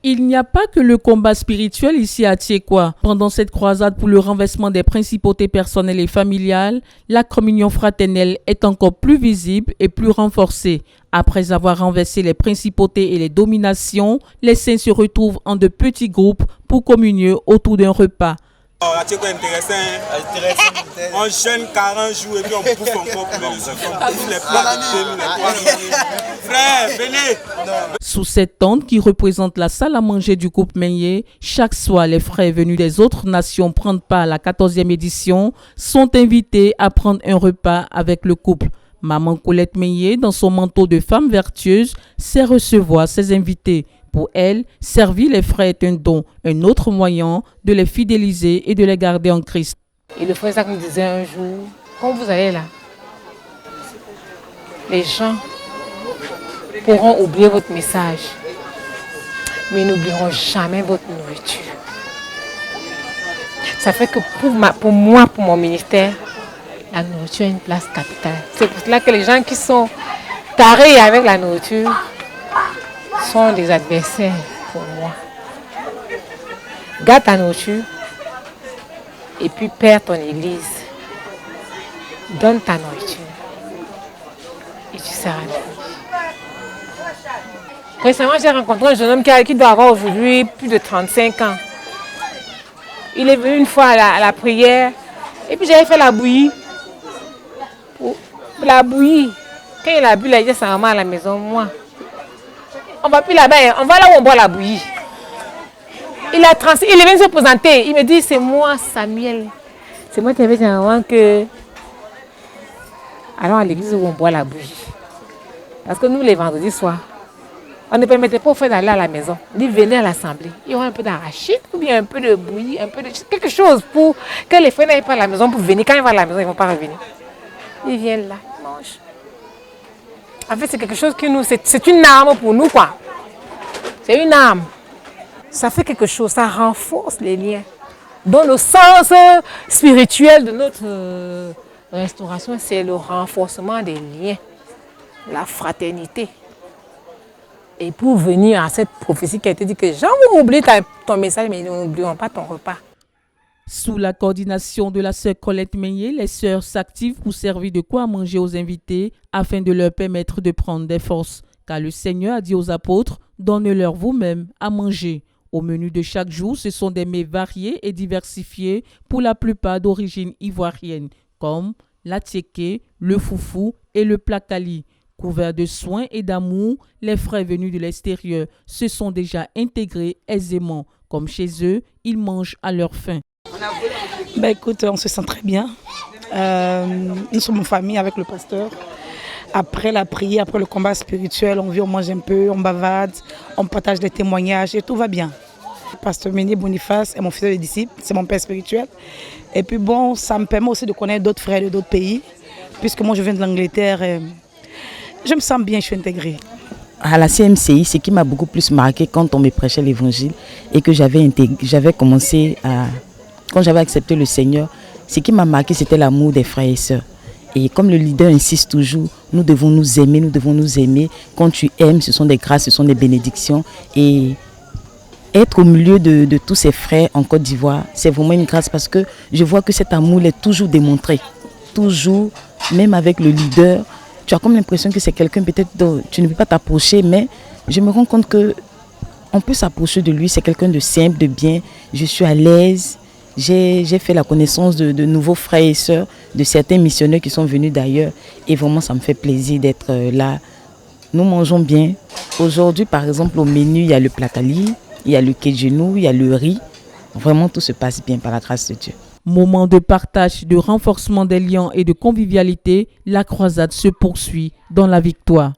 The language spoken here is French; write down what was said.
Il n'y a pas que le combat spirituel ici à Thiékwa. Pendant cette croisade pour le renversement des principautés personnelles et familiales, la communion fraternelle est encore plus visible et plus renforcée. Après avoir renversé les principautés et les dominations, les saints se retrouvent en de petits groupes pour communier autour d'un repas. La Thiékwa est intéressant. On jeûne 40 jours et puis on bouffe encore plus. Frère, venez. Sous cette tente qui représente la salle à manger du couple Menyé, chaque soir, les frères venus des autres nations prendre part à la 14e édition sont invités à prendre un repas avec le couple. Maman Colette Menyé, dans son manteau de femme vertueuse, sait recevoir ses invités. Pour elle, servir les frères est un don, un autre moyen de les fidéliser et de les garder en Christ. Et le frère Isaac me disait un jour, quand vous allez là, les gens pourront oublier votre message, mais ils n'oublieront jamais votre nourriture. Ça fait que pour moi, pour mon ministère, la nourriture a une place capitale. C'est pour cela que les gens qui sont tarés avec la nourriture sont des adversaires pour moi. Garde ta nourriture et puis perds ton église. Donne ta nourriture et tu seras béni. Récemment, j'ai rencontré un jeune homme qui doit avoir aujourd'hui plus de 35 ans. Il est venu une fois à la prière et puis j'avais fait la bouillie. La bouillie, quand il a bu, il a dit à sa maman à la maison, moi, on va plus là-bas, on va là où on boit la bouillie. Il est venu se présenter, il me dit, c'est moi Samuel. C'est moi qui avais dit avant que allons à l'église où on boit la bouillie. Parce que nous, les vendredis soirs, on ne permettait pas aux frères d'aller à la maison. Ils venaient à l'assemblée. Il y aura un peu d'arachide, ou bien un peu de bouillie, quelque chose pour que les frères n'aillent pas à la maison pour venir. Quand ils vont à la maison, ils ne vont pas revenir. Ils viennent là, ils mangent. En fait, c'est quelque chose que nous, c'est une arme pour nous, quoi. C'est une arme. Ça fait quelque chose, ça renforce les liens. Dans le sens spirituel de notre restauration, c'est le renforcement des liens, la fraternité. Et pour venir à cette prophétie qui a été dit que les gens vont oublier ton message, mais ils n'oublieront pas ton repas. Sous la coordination de la sœur Colette Menyé, les sœurs s'activent pour servir de quoi manger aux invités afin de leur permettre de prendre des forces. Car le Seigneur a dit aux apôtres, donnez-leur vous-même à manger. Au menu de chaque jour, ce sont des mets variés et diversifiés pour la plupart d'origine ivoirienne, comme la tiéké, le foufou et le plakali. Couverts de soins et d'amour, les frères venus de l'extérieur se sont déjà intégrés aisément. Comme chez eux, ils mangent à leur faim. Écoute, on se sent très bien. Nous sommes en famille avec le pasteur. Après la prière, après le combat spirituel, on vient, on mange un peu, on bavade, on partage des témoignages et tout va bien. Le pasteur Menyé Boniface est mon fils de disciple, c'est mon père spirituel. Et puis bon, ça me permet aussi de connaître d'autres frères de d'autres pays, puisque moi je viens de l'Angleterre. Je me sens bien, je suis intégrée. À la CMCI, ce qui m'a beaucoup plus marqué quand on me prêchait l'évangile et que j'avais commencé à... Quand j'avais accepté le Seigneur, ce qui m'a marqué, c'était l'amour des frères et sœurs. Et comme le leader insiste toujours, nous devons nous aimer, nous devons nous aimer. Quand tu aimes, ce sont des grâces, ce sont des bénédictions. Et être au milieu de tous ces frères en Côte d'Ivoire, c'est vraiment une grâce parce que je vois que cet amour est toujours démontré. Toujours, même avec le leader, tu as comme l'impression que c'est quelqu'un peut-être dont tu ne peux pas t'approcher, mais je me rends compte qu'on peut s'approcher de lui. C'est quelqu'un de simple, de bien. Je suis à l'aise. J'ai fait la connaissance de nouveaux frères et sœurs, de certains missionnaires qui sont venus d'ailleurs. Et vraiment, ça me fait plaisir d'être là. Nous mangeons bien. Aujourd'hui, par exemple, au menu, il y a le plakali, il y a le kedjenou, il y a le riz. Vraiment, tout se passe bien par la grâce de Dieu. Moment de partage, de renforcement des liens et de convivialité, la croisade se poursuit dans la victoire.